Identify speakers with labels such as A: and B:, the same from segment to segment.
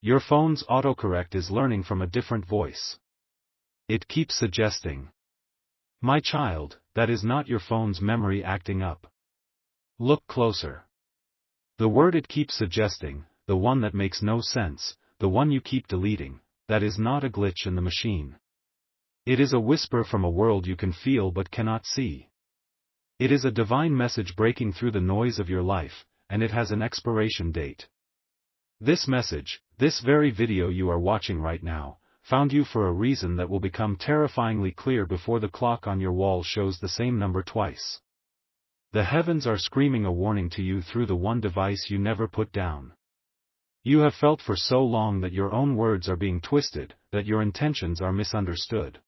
A: Your phone's autocorrect is learning from a different voice. It keeps suggesting. My child, that is not your phone's memory acting up. Look closer. The word it keeps suggesting, the one that makes no sense, the one you keep deleting, that is not a glitch in the machine. It is a whisper from a world you can feel but cannot see. It is a divine message breaking through the noise of your life, and it has an expiration date. This message, this very video you are watching right now, found you for a reason that will become terrifyingly clear before the clock on your wall shows the same number twice. The heavens are screaming a warning to you through the one device you never put down. You have felt for so long that your own words are being twisted, that your intentions are misunderstood.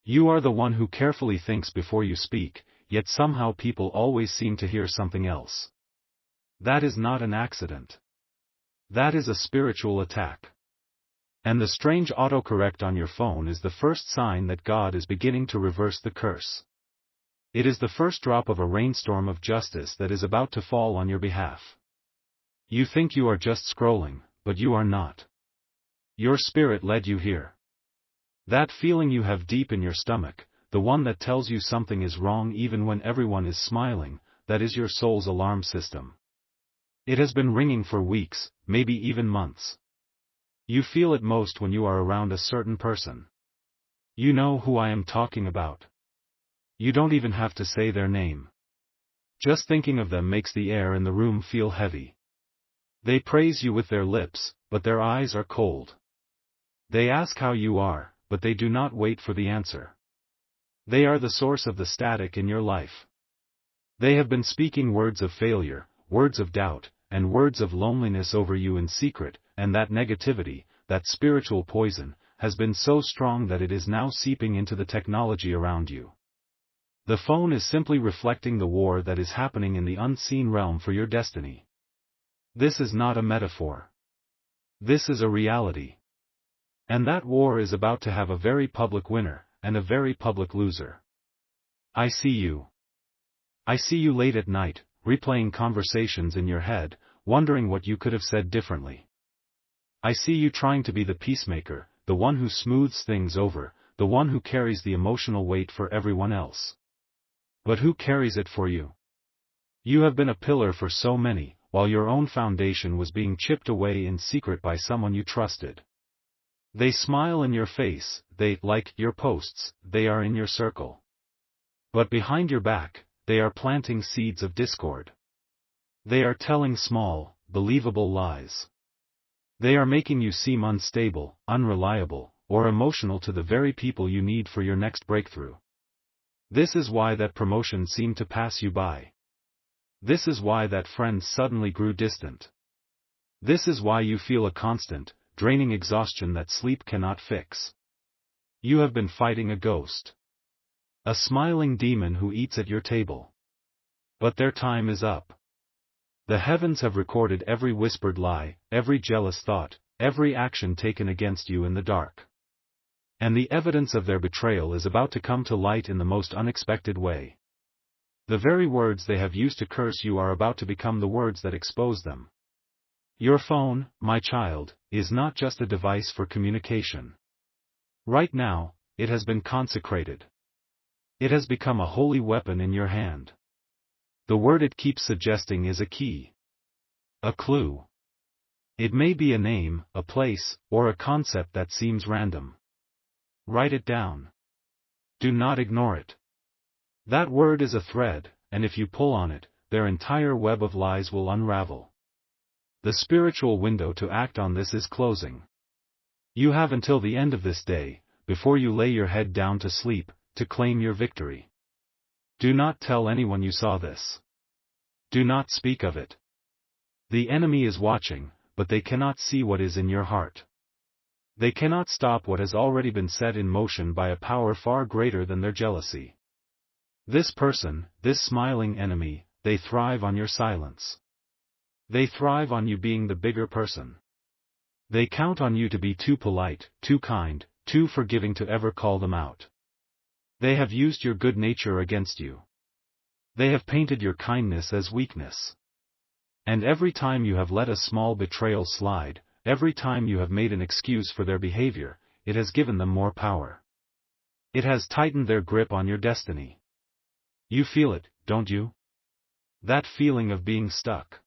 A: You are the one who carefully thinks before you speak, yet somehow people always seem to hear something else. That is not an accident. That is a spiritual attack. And the strange autocorrect on your phone is the first sign that God is beginning to reverse the curse. It is the first drop of a rainstorm of justice that is about to fall on your behalf. You think you are just scrolling, but you are not. Your spirit led you here. That feeling you have deep in your stomach, the one that tells you something is wrong even when everyone is smiling, that is your soul's alarm system. It has been ringing for weeks, maybe even months. You feel it most when you are around a certain person. You know who I am talking about. You don't even have to say their name. Just thinking of them makes the air in the room feel heavy. They praise you with their lips, but their eyes are cold. They ask how you are, but they do not wait for the answer. They are the source of the static in your life. They have been speaking words of failure, words of doubt, and words of loneliness over you in secret, and that negativity, that spiritual poison, has been so strong that it is now seeping into the technology around you. The phone is simply reflecting the war that is happening in the unseen realm for your destiny. This is not a metaphor. This is a reality. And that war is about to have a very public winner, and a very public loser. I see you. I see you late at night, replaying conversations in your head, wondering what you could have said differently. I see you trying to be the peacemaker, the one who smooths things over, the one who carries the emotional weight for everyone else. But who carries it for you? You have been a pillar for so many, while your own foundation was being chipped away in secret by someone you trusted. They smile in your face, they like your posts, they are in your circle. But behind your back, they are planting seeds of discord. They are telling small, believable lies. They are making you seem unstable, unreliable, or emotional to the very people you need for your next breakthrough. This is why that promotion seemed to pass you by. This is why that friend suddenly grew distant. This is why you feel a constant, draining exhaustion that sleep cannot fix. You have been fighting a ghost. A smiling demon who eats at your table. But their time is up. The heavens have recorded every whispered lie, every jealous thought, every action taken against you in the dark. And the evidence of their betrayal is about to come to light in the most unexpected way. The very words they have used to curse you are about to become the words that expose them. Your phone, my child, is not just a device for communication. Right now, it has been consecrated. It has become a holy weapon in your hand. The word it keeps suggesting is a key. A clue. It may be a name, a place, or a concept that seems random. Write it down. Do not ignore it. That word is a thread, and if you pull on it, their entire web of lies will unravel. The spiritual window to act on this is closing. You have until the end of this day, before you lay your head down to sleep, to claim your victory. Do not tell anyone you saw this. Do not speak of it. The enemy is watching, but they cannot see what is in your heart. They cannot stop what has already been set in motion by a power far greater than their jealousy. This person, this smiling enemy, they thrive on your silence. They thrive on you being the bigger person. They count on you to be too polite, too kind, too forgiving to ever call them out. They have used your good nature against you. They have painted your kindness as weakness. And every time you have let a small betrayal slide, every time you have made an excuse for their behavior, it has given them more power. It has tightened their grip on your destiny. You feel it, don't you? That feeling of being stuck.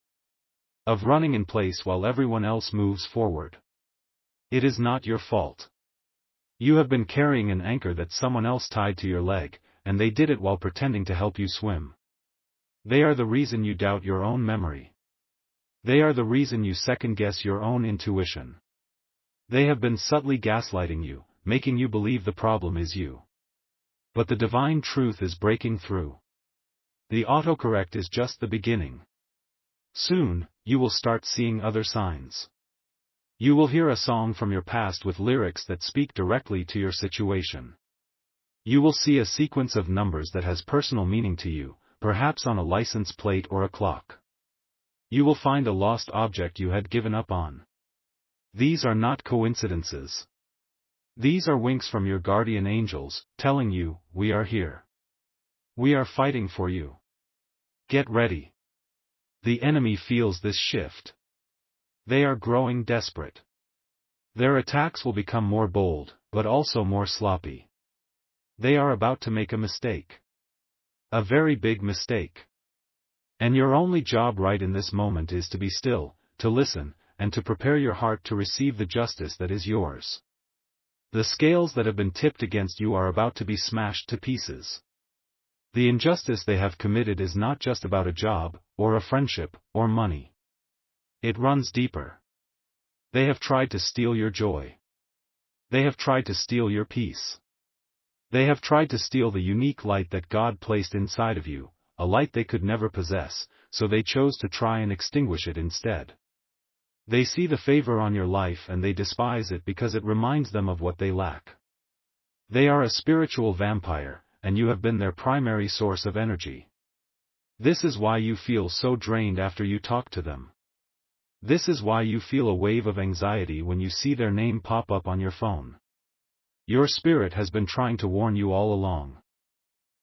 A: Of running in place while everyone else moves forward. It is not your fault. You have been carrying an anchor that someone else tied to your leg, and they did it while pretending to help you swim. They are the reason you doubt your own memory. They are the reason you second-guess your own intuition. They have been subtly gaslighting you, making you believe the problem is you. But the divine truth is breaking through. The autocorrect is just the beginning. Soon, you will start seeing other signs. You will hear a song from your past with lyrics that speak directly to your situation. You will see a sequence of numbers that has personal meaning to you, perhaps on a license plate or a clock. You will find a lost object you had given up on. These are not coincidences. These are winks from your guardian angels, telling you, we are here. We are fighting for you. Get ready. The enemy feels this shift. They are growing desperate. Their attacks will become more bold, but also more sloppy. They are about to make a mistake. A very big mistake. And your only job right in this moment is to be still, to listen, and to prepare your heart to receive the justice that is yours. The scales that have been tipped against you are about to be smashed to pieces. The injustice they have committed is not just about a job, or a friendship, or money. It runs deeper. They have tried to steal your joy. They have tried to steal your peace. They have tried to steal the unique light that God placed inside of you, a light they could never possess, so they chose to try and extinguish it instead. They see the favor on your life and they despise it because it reminds them of what they lack. They are a spiritual vampire, and you have been their primary source of energy. This is why you feel so drained after you talk to them. This is why you feel a wave of anxiety when you see their name pop up on your phone. Your spirit has been trying to warn you all along.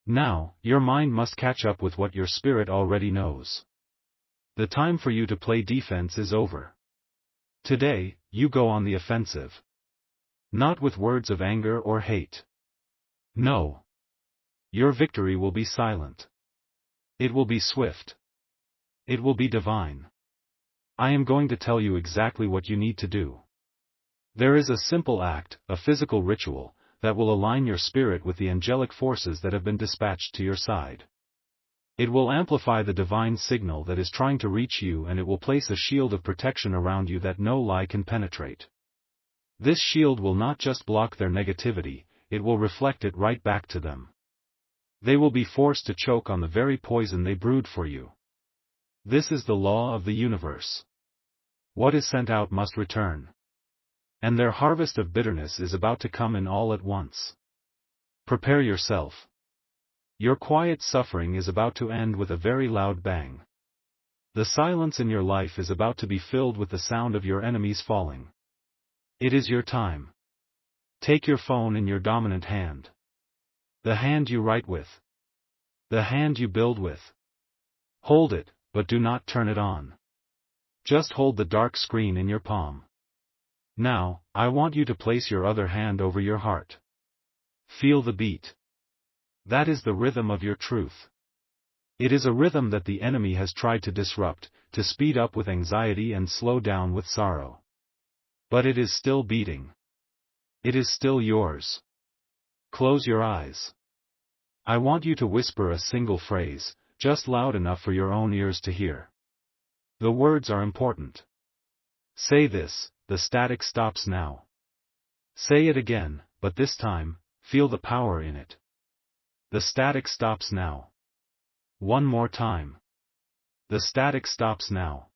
A: Now, your mind must catch up with what your spirit already knows. The time for you to play defense is over. Today, you go on the offensive. Not with words of anger or hate. No. Your victory will be silent. It will be swift. It will be divine. I am going to tell you exactly what you need to do. There is a simple act, a physical ritual, that will align your spirit with the angelic forces that have been dispatched to your side. It will amplify the divine signal that is trying to reach you, and it will place a shield of protection around you that no lie can penetrate. This shield will not just block their negativity, it will reflect it right back to them. They will be forced to choke on the very poison they brewed for you. This is the law of the universe. What is sent out must return. And their harvest of bitterness is about to come in all at once. Prepare yourself. Your quiet suffering is about to end with a very loud bang. The silence in your life is about to be filled with the sound of your enemies falling. It is your time. Take your phone in your dominant hand. The hand you write with. The hand you build with. Hold it, but do not turn it on. Just hold the dark screen in your palm. Now, I want you to place your other hand over your heart. Feel the beat. That is the rhythm of your truth. It is a rhythm that the enemy has tried to disrupt, to speed up with anxiety and slow down with sorrow. But it is still beating. It is still yours. Close your eyes. I want you to whisper a single phrase, just loud enough for your own ears to hear. The words are important. Say this, the static stops now. Say it again, but this time, feel the power in it. The static stops now. One more time. The static stops now.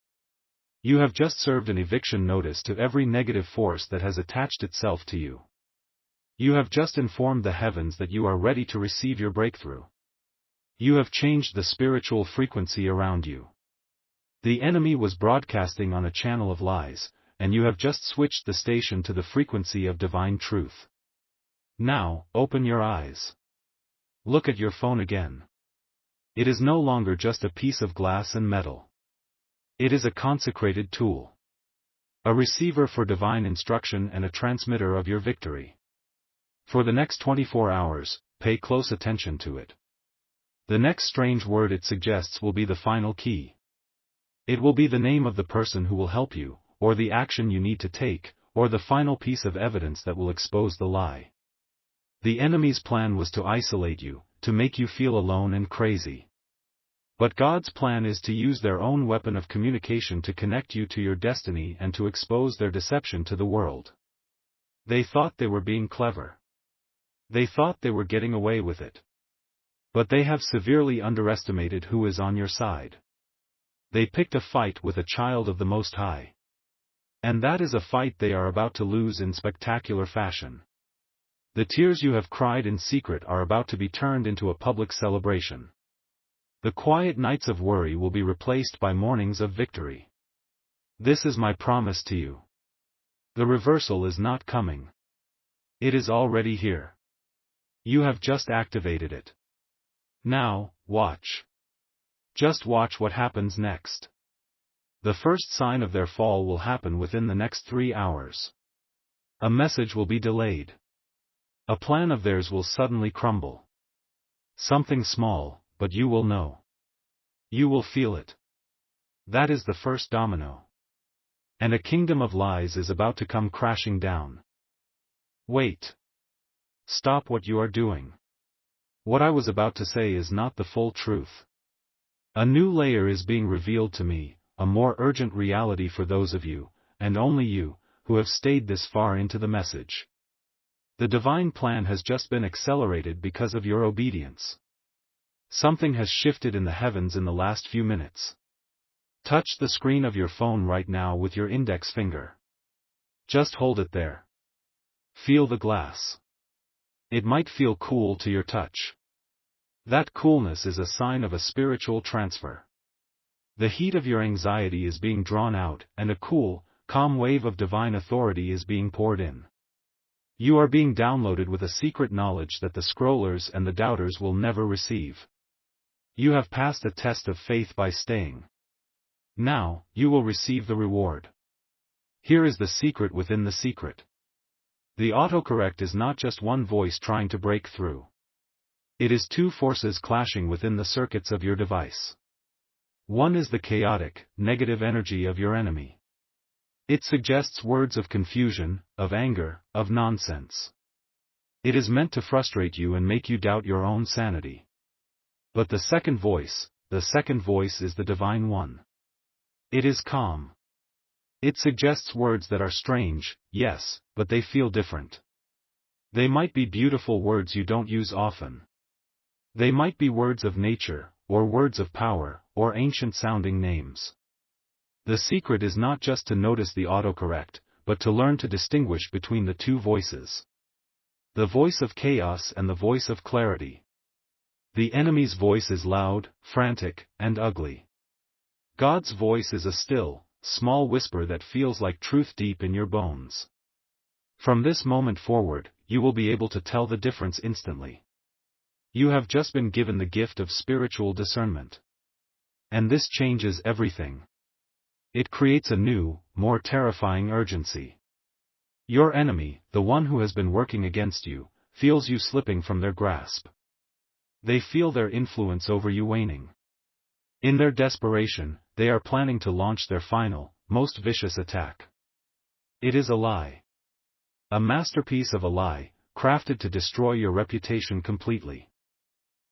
A: You have just served an eviction notice to every negative force that has attached itself to you. You have just informed the heavens that you are ready to receive your breakthrough. You have changed the spiritual frequency around you. The enemy was broadcasting on a channel of lies, and you have just switched the station to the frequency of divine truth. Now, open your eyes. Look at your phone again. It is no longer just a piece of glass and metal. It is a consecrated tool. A receiver for divine instruction and a transmitter of your victory. For the next 24 hours, pay close attention to it. The next strange word it suggests will be the final key. It will be the name of the person who will help you, or the action you need to take, or the final piece of evidence that will expose the lie. The enemy's plan was to isolate you, to make you feel alone and crazy. But God's plan is to use their own weapon of communication to connect you to your destiny and to expose their deception to the world. They thought they were being clever. They thought they were getting away with it. But they have severely underestimated who is on your side. They picked a fight with a child of the Most High. And that is a fight they are about to lose in spectacular fashion. The tears you have cried in secret are about to be turned into a public celebration. The quiet nights of worry will be replaced by mornings of victory. This is my promise to you. The reversal is not coming. It is already here. You have just activated it. Now, watch. Just watch what happens next. The first sign of their fall will happen within the next 3 hours. A message will be delayed. A plan of theirs will suddenly crumble. Something small, but you will know. You will feel it. That is the first domino. And a kingdom of lies is about to come crashing down. Wait. Stop what you are doing. What I was about to say is not the full truth. A new layer is being revealed to me, a more urgent reality for those of you, and only you, who have stayed this far into the message. The divine plan has just been accelerated because of your obedience. Something has shifted in the heavens in the last few minutes. Touch the screen of your phone right now with your index finger. Just hold it there. Feel the glass. It might feel cool to your touch. That coolness is a sign of a spiritual transfer. The heat of your anxiety is being drawn out, and a cool, calm wave of divine authority is being poured in. You are being downloaded with a secret knowledge that the scrollers and the doubters will never receive. You have passed a test of faith by staying. Now, you will receive the reward. Here is the secret within the secret. The autocorrect is not just one voice trying to break through. It is two forces clashing within the circuits of your device. One is the chaotic, negative energy of your enemy. It suggests words of confusion, of anger, of nonsense. It is meant to frustrate you and make you doubt your own sanity. But the second voice is the divine one. It is calm. It suggests words that are strange, yes, but they feel different. They might be beautiful words you don't use often. They might be words of nature, or words of power, or ancient-sounding names. The secret is not just to notice the autocorrect, but to learn to distinguish between the two voices. The voice of chaos and the voice of clarity. The enemy's voice is loud, frantic, and ugly. God's voice is a still, small whisper that feels like truth deep in your bones. From this moment forward, you will be able to tell the difference instantly. You have just been given the gift of spiritual discernment. And this changes everything. It creates a new, more terrifying urgency. Your enemy, the one who has been working against you, feels you slipping from their grasp. They feel their influence over you waning. In their desperation, they are planning to launch their final, most vicious attack. It is a lie. A masterpiece of a lie, crafted to destroy your reputation completely.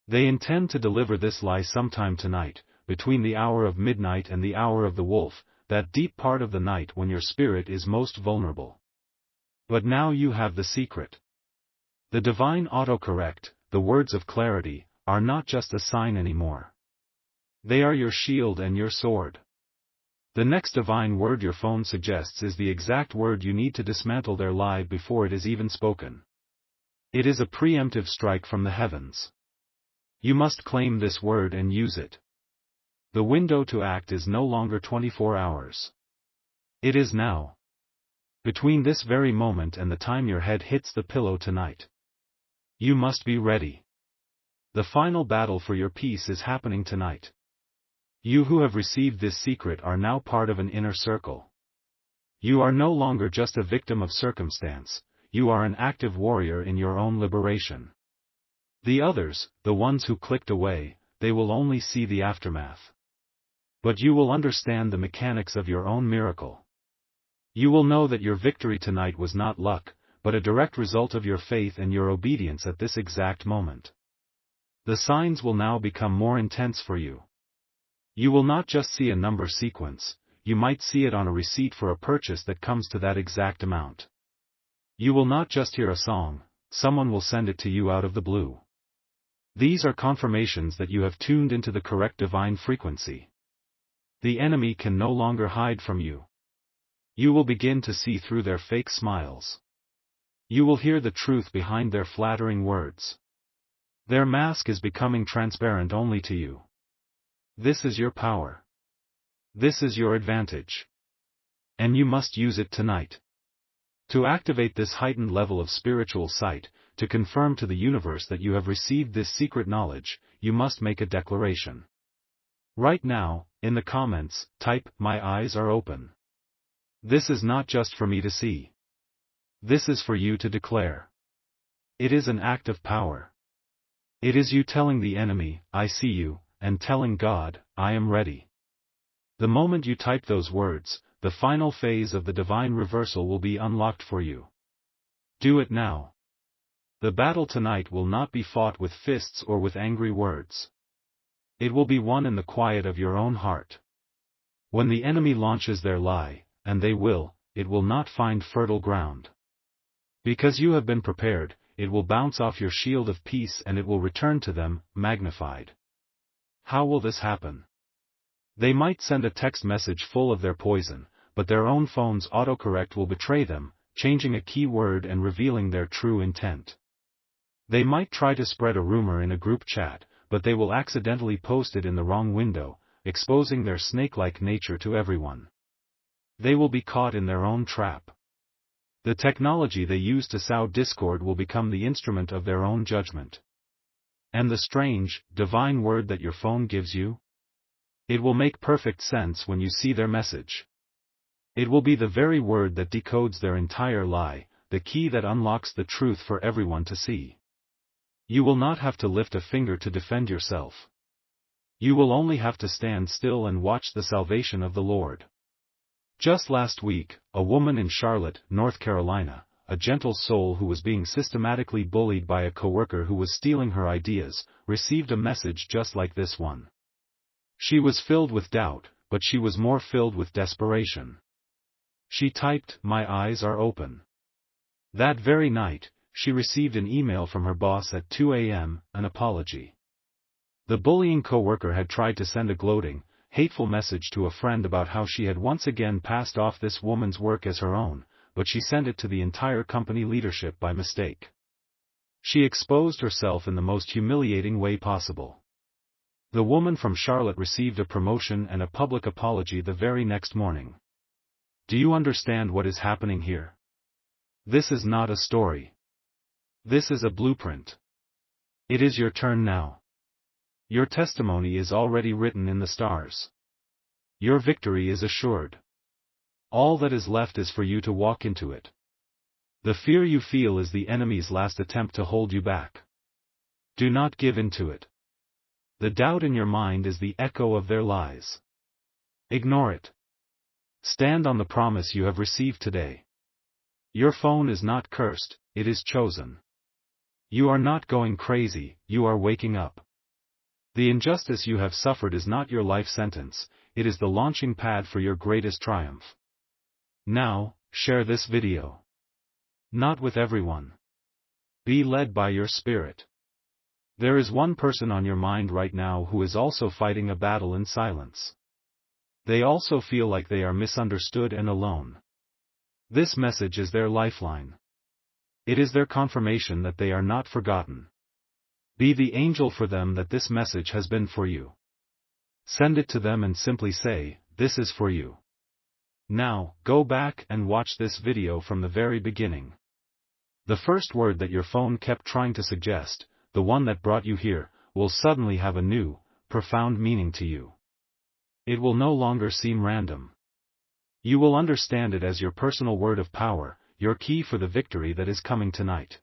A: They intend to deliver this lie sometime tonight, between the hour of midnight and the hour of the wolf, that deep part of the night when your spirit is most vulnerable. But now you have the secret. The divine autocorrect, the words of clarity, are not just a sign anymore. They are your shield and your sword. The next divine word your phone suggests is the exact word you need to dismantle their lie before it is even spoken. It is a preemptive strike from the heavens. You must claim this word and use it. The window to act is no longer 24 hours. It is now. Between this very moment and the time your head hits the pillow tonight. You must be ready. The final battle for your peace is happening tonight. You who have received this secret are now part of an inner circle. You are no longer just a victim of circumstance, you are an active warrior in your own liberation. The others, the ones who clicked away, they will only see the aftermath. But you will understand the mechanics of your own miracle. You will know that your victory tonight was not luck, but a direct result of your faith and your obedience at this exact moment. The signs will now become more intense for you. You will not just see a number sequence, you might see it on a receipt for a purchase that comes to that exact amount. You will not just hear a song, someone will send it to you out of the blue. These are confirmations that you have tuned into the correct divine frequency. The enemy can no longer hide from you. You will begin to see through their fake smiles. You will hear the truth behind their flattering words. Their mask is becoming transparent only to you. This is your power. This is your advantage. And you must use it tonight. To activate this heightened level of spiritual sight, to confirm to the universe that you have received this secret knowledge, you must make a declaration. Right now, in the comments, type, "My eyes are open." This is not just for me to see. This is for you to declare. It is an act of power. It is you telling the enemy, "I see you," and telling God, "I am ready." The moment you type those words, the final phase of the divine reversal will be unlocked for you. Do it now. The battle tonight will not be fought with fists or with angry words. It will be won in the quiet of your own heart. When the enemy launches their lie, and they will, it will not find fertile ground. Because you have been prepared, it will bounce off your shield of peace and it will return to them, magnified. How will this happen? They might send a text message full of their poison, but their own phone's autocorrect will betray them, changing a key word and revealing their true intent. They might try to spread a rumor in a group chat, but they will accidentally post it in the wrong window, exposing their snake-like nature to everyone. They will be caught in their own trap. The technology they use to sow discord will become the instrument of their own judgment. And the strange, divine word that your phone gives you? It will make perfect sense when you see their message. It will be the very word that decodes their entire lie, the key that unlocks the truth for everyone to see. You will not have to lift a finger to defend yourself. You will only have to stand still and watch the salvation of the Lord. Just last week, a woman in Charlotte, North Carolina, a gentle soul who was being systematically bullied by a coworker who was stealing her ideas, received a message just like this one. She was filled with doubt, but she was more filled with desperation. She typed, "My eyes are open." That very night, she received an email from her boss at 2 a.m., an apology. The bullying coworker had tried to send a gloating, hateful message to a friend about how she had once again passed off this woman's work as her own, but she sent it to the entire company leadership by mistake. She exposed herself in the most humiliating way possible. The woman from Charlotte received a promotion and a public apology the very next morning. Do you understand what is happening here? This is not a story. This is a blueprint. It is your turn now. Your testimony is already written in the stars. Your victory is assured. All that is left is for you to walk into it. The fear you feel is the enemy's last attempt to hold you back. Do not give in to it. The doubt in your mind is the echo of their lies. Ignore it. Stand on the promise you have received today. Your phone is not cursed, it is chosen. You are not going crazy, you are waking up. The injustice you have suffered is not your life sentence, it is the launching pad for your greatest triumph. Now, share this video. Not with everyone. Be led by your spirit. There is one person on your mind right now who is also fighting a battle in silence. They also feel like they are misunderstood and alone. This message is their lifeline. It is their confirmation that they are not forgotten. Be the angel for them that this message has been for you. Send it to them and simply say, "This is for you." Now, go back and watch this video from the very beginning. The first word that your phone kept trying to suggest, the one that brought you here, will suddenly have a new, profound meaning to you. It will no longer seem random. You will understand it as your personal word of power, your key for the victory that is coming tonight.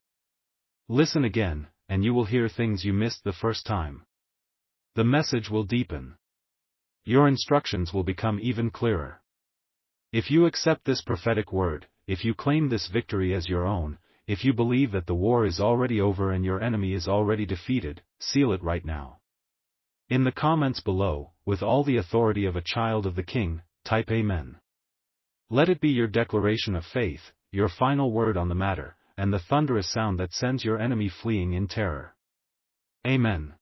A: Listen again, and you will hear things you missed the first time. The message will deepen. Your instructions will become even clearer. If you accept this prophetic word, if you claim this victory as your own, if you believe that the war is already over and your enemy is already defeated, seal it right now. In the comments below, with all the authority of a child of the King, type Amen. Let it be your declaration of faith, your final word on the matter, and the thunderous sound that sends your enemy fleeing in terror. Amen.